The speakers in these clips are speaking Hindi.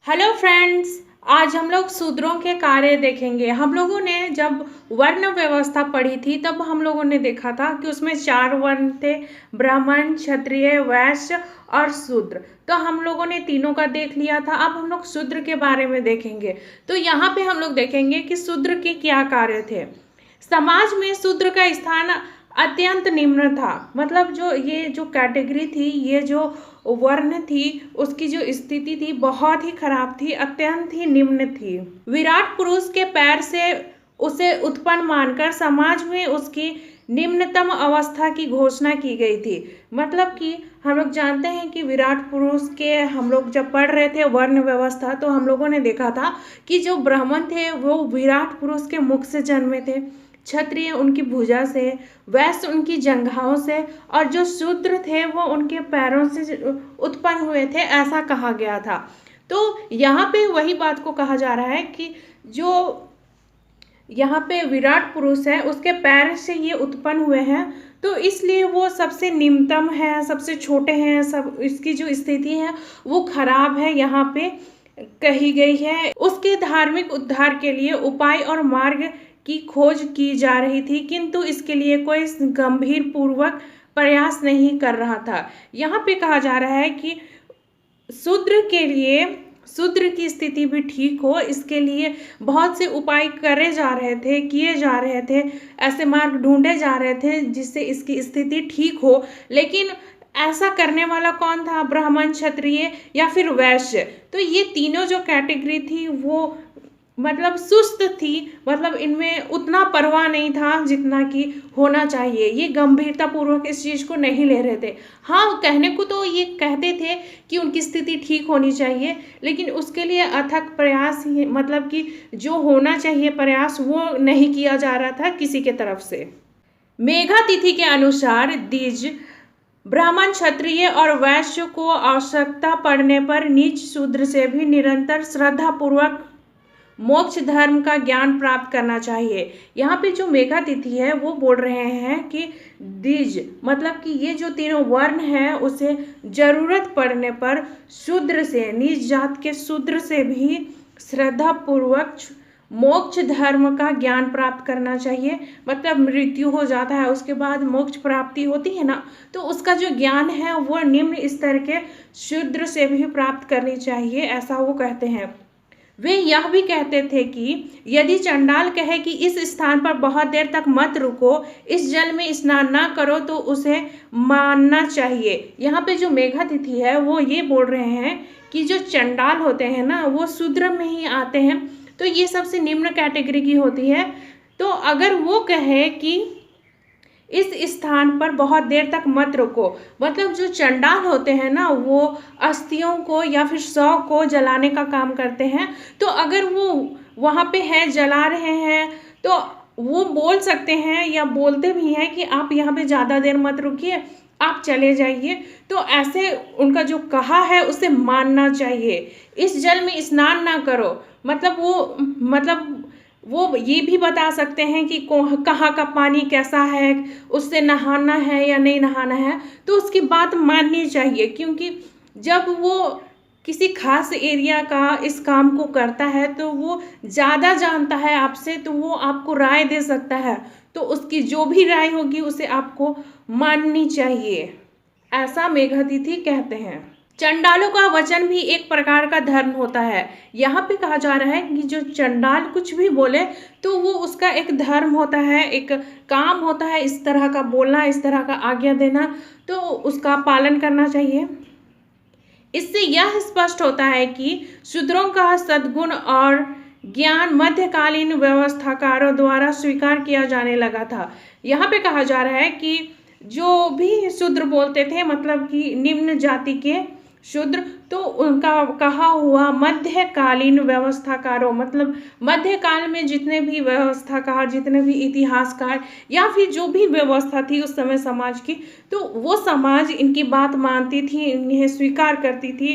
Hello friends. आज हम लोग शूद्रों के कार्य देखेंगे। हम लोगों ने जब वर्ण व्यवस्था पढ़ी थी तब हम लोगों ने देखा था कि उसमें 4 वर्ण थे, ब्राह्मण, क्षत्रिय, वैश्य और शूद्र। तो हम लोगों ने तीनों का देख लिया था। अब हम लोग शूद्र के बारे में देखेंगे। तो यहाँ पे हम लोग देखेंगे कि शूद्र के क्या कार्य थे। समाज में शूद्र का स्थान अत्यंत निम्न था। मतलब ये जो कैटेगरी थी, ये जो वर्ण थी, उसकी जो स्थिति थी बहुत ही खराब थी, अत्यंत ही निम्न थी। विराट पुरुष के पैर से उसे उत्पन्न मानकर समाज में उसकी निम्नतम अवस्था की घोषणा की गई थी। मतलब कि हम लोग जानते हैं कि विराट पुरुष के हम लोग जब पढ़ रहे थे वर्ण व्यवस्था, तो हम लोगों ने देखा था कि जो ब्राह्मण थे वो विराट पुरुष के मुख से जन्मे थे, क्षत्रिय उनकी भुजा से, वैश्य उनकी जंघाओं से, और जो शूद्र थे वो उनके पैरों से उत्पन्न हुए थे, ऐसा कहा गया था। तो यहाँ पे वही बात को कहा जा रहा है कि जो यहाँ पे विराट पुरुष है उसके पैर से ये उत्पन्न हुए हैं, तो इसलिए वो सबसे निम्नतम है, सबसे छोटे हैं, सब इसकी जो स्थिति है वो खराब है, यहाँ पे कही गई है। उसके धार्मिक उद्धार के लिए उपाय और मार्ग की खोज की जा रही थी, किंतु इसके लिए कोई गंभीर पूर्वक प्रयास नहीं कर रहा था। यहाँ पे कहा जा रहा है कि शूद्र के लिए, शूद्र की स्थिति भी ठीक हो, इसके लिए बहुत से उपाय किए जा रहे थे, ऐसे मार्ग ढूंढे जा रहे थे जिससे इसकी स्थिति ठीक हो। लेकिन ऐसा करने वाला कौन था? ब्राह्मण, क्षत्रिय या फिर वैश्य। तो ये तीनों जो कैटेगरी थी वो मतलब सुस्त थी, मतलब इनमें उतना परवाह नहीं था जितना कि होना चाहिए। ये गंभीरता पूर्वक इस चीज़ को नहीं ले रहे थे। हाँ, कहने को तो ये कहते थे कि उनकी स्थिति ठीक होनी चाहिए, लेकिन उसके लिए अथक प्रयास ही, मतलब कि जो होना चाहिए प्रयास, वो नहीं किया जा रहा था किसी के तरफ से। मेघा तिथि के अनुसार द्विज, ब्राह्मण, क्षत्रिय और वैश्य को आवश्यकता पड़ने पर नीच शूद्र से भी निरंतर श्रद्धा पूर्वक मोक्ष धर्म का ज्ञान प्राप्त करना चाहिए। यहाँ पे जो मेघा तिथि है वो बोल रहे हैं कि द्विज, मतलब कि ये जो तीनों वर्ण हैं उसे जरूरत पड़ने पर शूद्र से, नीच जात के शूद्र से भी श्रद्धा पूर्वक मोक्ष धर्म का ज्ञान प्राप्त करना चाहिए। मतलब मृत्यु हो जाता है, उसके बाद मोक्ष प्राप्ति होती है ना, तो उसका जो ज्ञान है वो निम्न स्तर के शूद्र से भी प्राप्त करनी चाहिए, ऐसा वो कहते हैं। वे यह भी कहते थे कि यदि चंडाल कहे कि इस स्थान पर बहुत देर तक मत रुको, इस जल में स्नान ना करो, तो उसे मानना चाहिए। यहाँ पे जो मेघा तिथि है वो ये बोल रहे हैं कि जो चंडाल होते हैं ना वो शूद्र में ही आते हैं, तो ये सबसे निम्न कैटेगरी की होती है। तो अगर वो कहे कि इस स्थान पर बहुत देर तक मत रुको, मतलब जो चंडाल होते हैं ना वो अस्थियों को या फिर शव को जलाने का काम करते हैं। तो अगर वो वहाँ पे है, जला रहे हैं, तो वो बोल सकते हैं या बोलते भी हैं कि आप यहाँ पे ज़्यादा देर मत रुकिए, आप चले जाइए। तो ऐसे उनका जो कहा है उसे मानना चाहिए। इस जल में स्नान ना करो, मतलब वो ये भी बता सकते हैं कि कहाँ का पानी कैसा है, उससे नहाना है या नहीं नहाना है, तो उसकी बात माननी चाहिए। क्योंकि जब वो किसी खास एरिया का इस काम को करता है तो वो ज़्यादा जानता है आपसे, तो वो आपको राय दे सकता है, तो उसकी जो भी राय होगी उसे आपको माननी चाहिए, ऐसा मेघातिथि कहते हैं। चंडालों का वचन भी एक प्रकार का धर्म होता है। यहाँ पे कहा जा रहा है कि जो चंडाल कुछ भी बोले तो वो उसका एक धर्म होता है, एक काम होता है, इस तरह का बोलना, इस तरह का आज्ञा देना, तो उसका पालन करना चाहिए। इससे यह स्पष्ट होता है कि शूद्रों का सद्गुण और ज्ञान मध्यकालीन व्यवस्थाकारों द्वारा स्वीकार किया जाने लगा था। यहाँ पे कहा जा रहा है कि जो भी शूद्र बोलते थे, मतलब कि निम्न जाति के शूद्र, तो उनका कहा हुआ मध्यकालीन व्यवस्थाकारों, मतलब मध्यकाल में जितने भी व्यवस्थाकार, जितने भी इतिहासकार या फिर जो भी व्यवस्था थी उस समय समाज की, तो वो समाज इनकी बात मानती थी, इन्हें स्वीकार करती थी,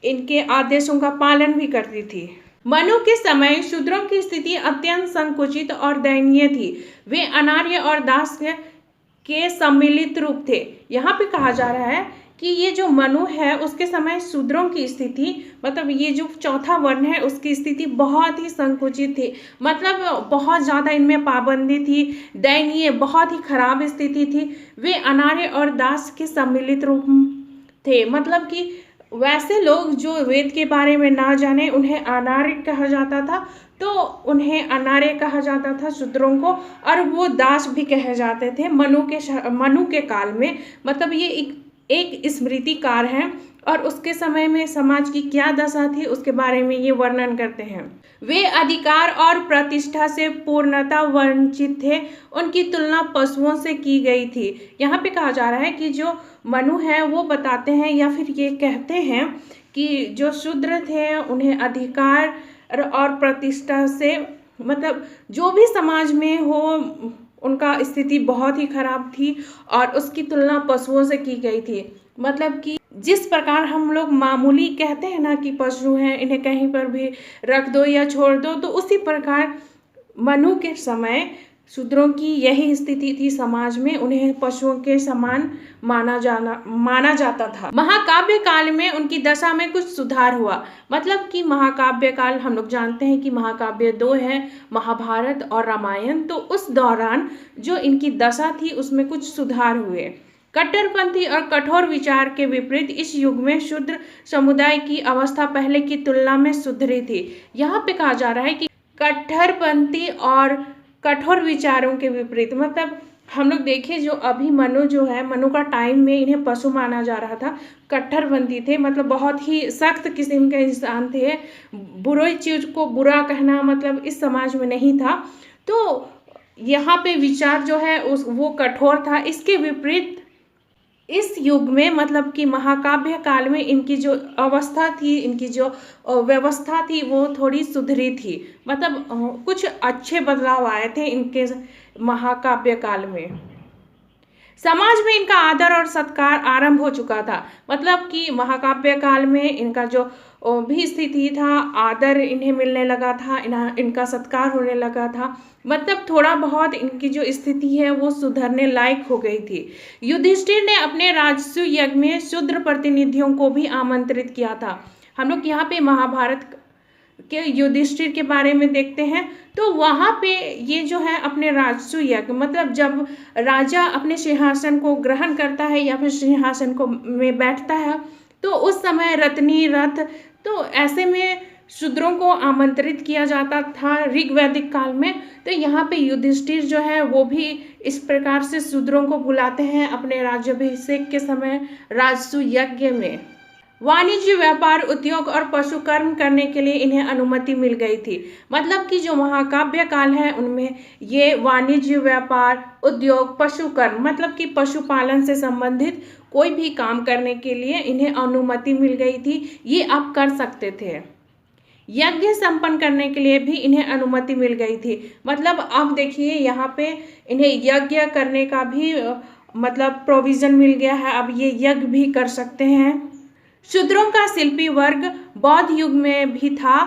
इनके आदेशों का पालन भी करती थी। मनु के समय शूद्रों की स्थिति अत्यंत संकुचित और दयनीय थी। वे अनार्य और दास्य के सम्मिलित रूप थे। यहाँ पे कहा जा रहा है कि ये जो मनु है उसके समय शूद्रों की स्थिति, मतलब ये जो चौथा वर्ण है उसकी स्थिति बहुत ही संकुचित थी, मतलब बहुत ज़्यादा इनमें पाबंदी थी, दयनीय बहुत ही खराब स्थिति थी। वे अनार्य और दास के सम्मिलित रूप थे, मतलब कि वैसे लोग जो वेद के बारे में ना जाने उन्हें अनार्य कहा जाता था, तो उन्हें अनार्य कहा जाता था शूद्रों को, और वो दास भी कहे जाते थे मनु के काल में। मतलब ये एक स्मृतिकार है और उसके समय में समाज की क्या दशा थी उसके बारे में ये वर्णन करते हैं। वे अधिकार और प्रतिष्ठा से पूर्णतः वंचित थे, उनकी तुलना पशुओं से की गई थी। यहाँ पे कहा जा रहा है कि जो मनु है वो बताते हैं या फिर ये कहते हैं कि जो शूद्र थे उन्हें अधिकार और प्रतिष्ठा से, मतलब जो भी समाज में हो उनका स्थिति बहुत ही खराब थी और उसकी तुलना पशुओं से की गई थी। मतलब कि जिस प्रकार हम लोग मामूली कहते हैं ना कि पशु हैं, इन्हें कहीं पर भी रख दो या छोड़ दो, तो उसी प्रकार मनु के समय शूद्रों की यही स्थिति थी समाज में, उन्हें पशुओं के समान माना जाता था। महाकाव्य काल में उनकी दशा में कुछ सुधार हुआ, मतलब कि महाकाव्य काल हम लोग जानते हैं कि महाकाव्य 2 है, महाभारत और रामायण। तो उस दौरान जो इनकी दशा थी उसमें कुछ सुधार हुए। कट्टरपंथी और कठोर विचार के विपरीत इस युग में शूद्र समुदाय की अवस्था पहले की तुलना में सुधरी थी। यहाँ पे कहा जा रहा है कि कट्टरपंथी और कठोर विचारों के विपरीत, मतलब हम लोग देखें जो अभी मनु जो है, मनु का टाइम में इन्हें पशु माना जा रहा था, कट्टरपंथी थे, मतलब बहुत ही सख्त किस्म के इंसान थे, बुरी चीज को बुरा कहना मतलब इस समाज में नहीं था। तो यहाँ पे विचार जो है वो कठोर था। इसके विपरीत इस युग में, मतलब कि महाकाव्य काल में इनकी जो अवस्था थी, इनकी जो व्यवस्था थी वो थोड़ी सुधरी थी, मतलब कुछ अच्छे बदलाव आए थे इनके महाकाव्य काल में। समाज में इनका आदर और सत्कार आरंभ हो चुका था, मतलब कि महाकाव्य काल में इनका जो भी स्थिति था, आदर इन्हें मिलने लगा था, इनका सत्कार होने लगा था, मतलब थोड़ा बहुत इनकी जो स्थिति है वो सुधरने लायक हो गई थी। युधिष्ठिर ने अपने राजसूय यज्ञ में शूद्र प्रतिनिधियों को भी आमंत्रित किया था। हम लोग यहाँ पे महाभारत के युधिष्ठिर के बारे में देखते हैं, तो वहाँ पे ये जो है अपने राजसूय यज्ञ, मतलब जब राजा अपने सिंहासन को ग्रहण करता है या फिर सिंहासन को में बैठता है, तो उस समय रत्नी रथ, तो ऐसे में शूद्रों को आमंत्रित किया जाता था ऋग्वैदिक काल में। तो यहाँ पे युधिष्ठिर जो है वो भी इस प्रकार से शूद्रों को बुलाते हैं अपने राज्याभिषेक के समय राजसूय यज्ञ में। वाणिज्य, व्यापार, उद्योग और पशुकर्म करने के लिए इन्हें अनुमति मिल गई थी, मतलब कि जो महाकाव्य काल है उनमें ये वाणिज्य, व्यापार, उद्योग, पशुकर्म, मतलब कि पशुपालन से संबंधित कोई भी काम करने के लिए इन्हें अनुमति मिल गई थी, ये आप कर सकते थे। यज्ञ संपन्न करने के लिए भी इन्हें अनुमति मिल गई थी, मतलब अब देखिए यहाँ पे इन्हें यज्ञ करने का भी मतलब प्रोविजन मिल गया है, अब ये यज्ञ भी कर सकते हैं। शूद्रों का शिल्पी वर्ग बौद्ध युग में भी था,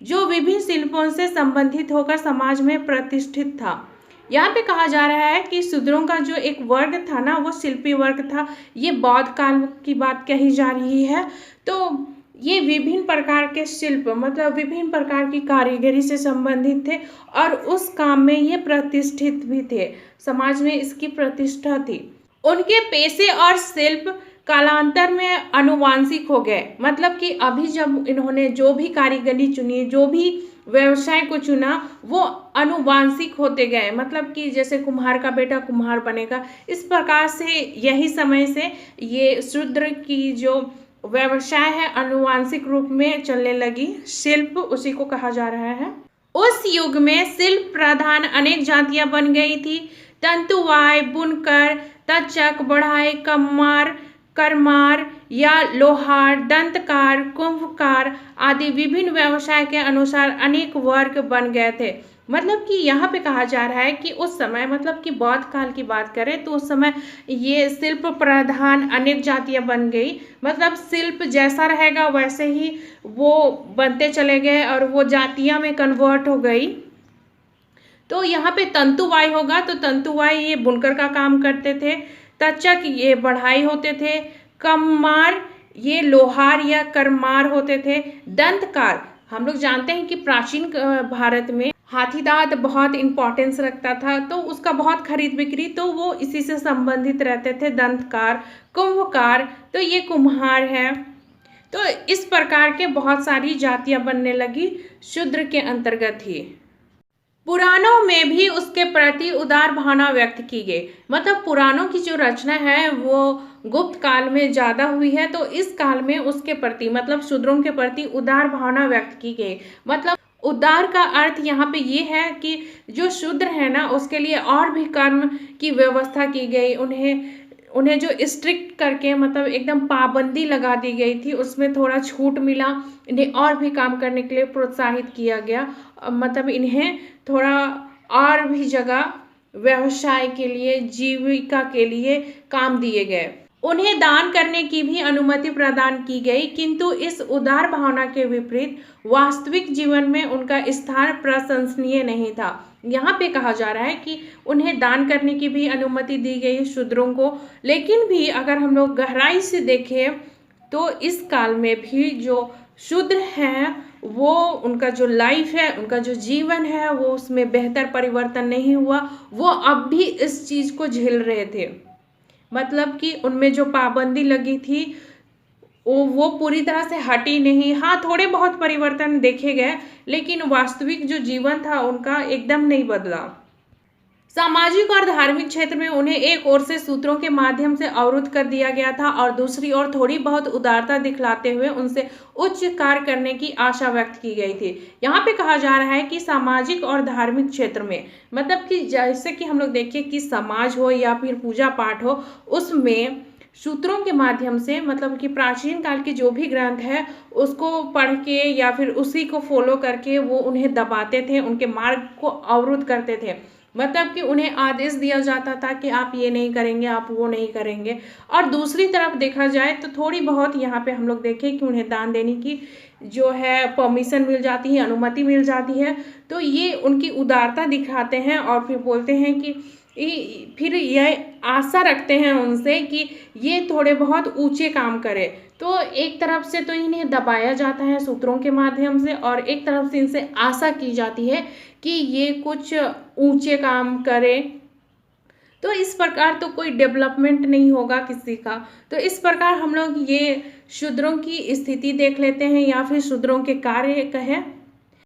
जो विभिन्न शिल्पों से संबंधित होकर समाज में प्रतिष्ठित था। यहाँ पे कहा जा रहा है कि शूद्रों का जो एक वर्ग था ना वो शिल्पी वर्ग था, ये बौद्ध काल की बात कही जा रही है। तो ये विभिन्न प्रकार के शिल्प, मतलब विभिन्न प्रकार की कारीगरी से संबंधित थे और उस काम में ये प्रतिष्ठित भी थे, समाज में इसकी प्रतिष्ठा थी। उनके पेशे और शिल्प कालांतर में अनुवांशिक हो गए, मतलब कि अभी जब इन्होंने जो भी कारीगरी चुनी, जो भी व्यवसाय को चुना, वो अनुवांशिक होते गए, मतलब कि जैसे कुम्हार का बेटा कुम्हार बनेगा, इस प्रकार से यही समय से ये शूद्र की जो व्यवसाय है अनुवांशिक रूप में चलने लगी। शिल्प उसी को कहा जा रहा है। उस युग में शिल्प प्रधान अनेक जातियां बन गई थी। तंतुवाय, बुनकर, तचक, बढ़ाई, कम्मार, करमार या लोहार, दंतकार, कुंभकार आदि विभिन्न व्यवसाय के अनुसार अनेक वर्ग बन गए थे। मतलब कि यहाँ पे कहा जा रहा है कि उस समय, मतलब कि बौद्ध काल की बात करें तो उस समय ये शिल्प प्रधान अनेक जातियां बन गई, मतलब शिल्प जैसा रहेगा वैसे ही वो बनते चले गए और वो जातियां में कन्वर्ट हो गई। तो यहाँ पे तंतुवाय होगा, तो तंतुवाय ये बुनकर का काम करते थे। तचक ये बढ़ाई होते थे। कम्मार ये लोहार या करमार होते थे। दंतकार, हम लोग जानते हैं कि प्राचीन भारत में हाथी दांत बहुत इंपॉर्टेंस रखता था, तो उसका बहुत खरीद बिक्री तो वो इसी से संबंधित रहते थे। दंतकार, कुंभकार, तो ये कुम्हार है। तो इस प्रकार के बहुत सारी जातियां बनने लगी शूद्र के अंतर्गत ही। पुराणों में भी उसके प्रति उदार भावना व्यक्त की गई। मतलब पुराणों की जो रचना है वो गुप्त काल में ज्यादा हुई है, तो इस काल में उसके प्रति मतलब शूद्रों के प्रति उदार भावना व्यक्त की गई। मतलब उदार का अर्थ यहाँ पे ये है कि जो शूद्र है ना उसके लिए और भी कर्म की व्यवस्था की गई। उन्हें जो स्ट्रिक्ट करके मतलब एकदम पाबंदी लगा दी गई थी, उसमें थोड़ा छूट मिला। इन्हें और भी काम करने के लिए प्रोत्साहित किया गया। मतलब इन्हें थोड़ा और भी जगह व्यवसाय के लिए, जीविका के लिए काम दिए गए। उन्हें दान करने की भी अनुमति प्रदान की गई, किंतु इस उदार भावना के विपरीत वास्तविक जीवन में उनका स्थान प्रशंसनीय नहीं था। यहाँ पे कहा जा रहा है कि उन्हें दान करने की भी अनुमति दी गई शूद्रों को, लेकिन भी अगर हम लोग गहराई से देखें तो इस काल में भी जो शूद्र हैं वो उनका जो लाइफ है, उनका जो जीवन है, वो उसमें बेहतर परिवर्तन नहीं हुआ। वो अब भी इस चीज को झेल रहे थे। मतलब कि उनमें जो पाबंदी लगी थी वो पूरी तरह से हटी नहीं। हाँ, थोड़े बहुत परिवर्तन देखे गए, लेकिन वास्तविक जो जीवन था उनका एकदम नहीं बदला। सामाजिक और धार्मिक क्षेत्र में उन्हें एक ओर से सूत्रों के माध्यम से अवरुद्ध कर दिया गया था और दूसरी ओर थोड़ी बहुत उदारता दिखलाते हुए उनसे उच्च कार्य करने की आशा व्यक्त की गई थी। यहाँ पे कहा जा रहा है कि सामाजिक और धार्मिक क्षेत्र में मतलब कि जैसे कि हम लोग देखें कि समाज हो या फिर पूजा पाठ हो, उसमें सूत्रों के माध्यम से मतलब कि प्राचीन काल के जो भी ग्रंथ है उसको पढ़ के या फिर उसी को फॉलो करके वो उन्हें दबाते थे, उनके मार्ग को अवरुद्ध करते थे। मतलब कि उन्हें आदेश दिया जाता था कि आप ये नहीं करेंगे, आप वो नहीं करेंगे। और दूसरी तरफ देखा जाए तो थोड़ी बहुत यहाँ पे हम लोग देखें कि उन्हें दान देने की जो है परमिशन मिल जाती है, अनुमति मिल जाती है। तो ये उनकी उदारता दिखाते हैं और फिर बोलते हैं कि फिर यह आशा रखते हैं उनसे कि ये थोड़े बहुत ऊंचे काम करें। तो एक तरफ से तो इन्हें दबाया जाता है सूत्रों के माध्यम से और एक तरफ से इनसे आशा की जाती है कि ये कुछ ऊंचे काम करें। तो इस प्रकार तो कोई डेवलपमेंट नहीं होगा किसी का। तो इस प्रकार हम लोग ये शूद्रों की स्थिति देख लेते हैं या फिर शूद्रों के कार्य कहें।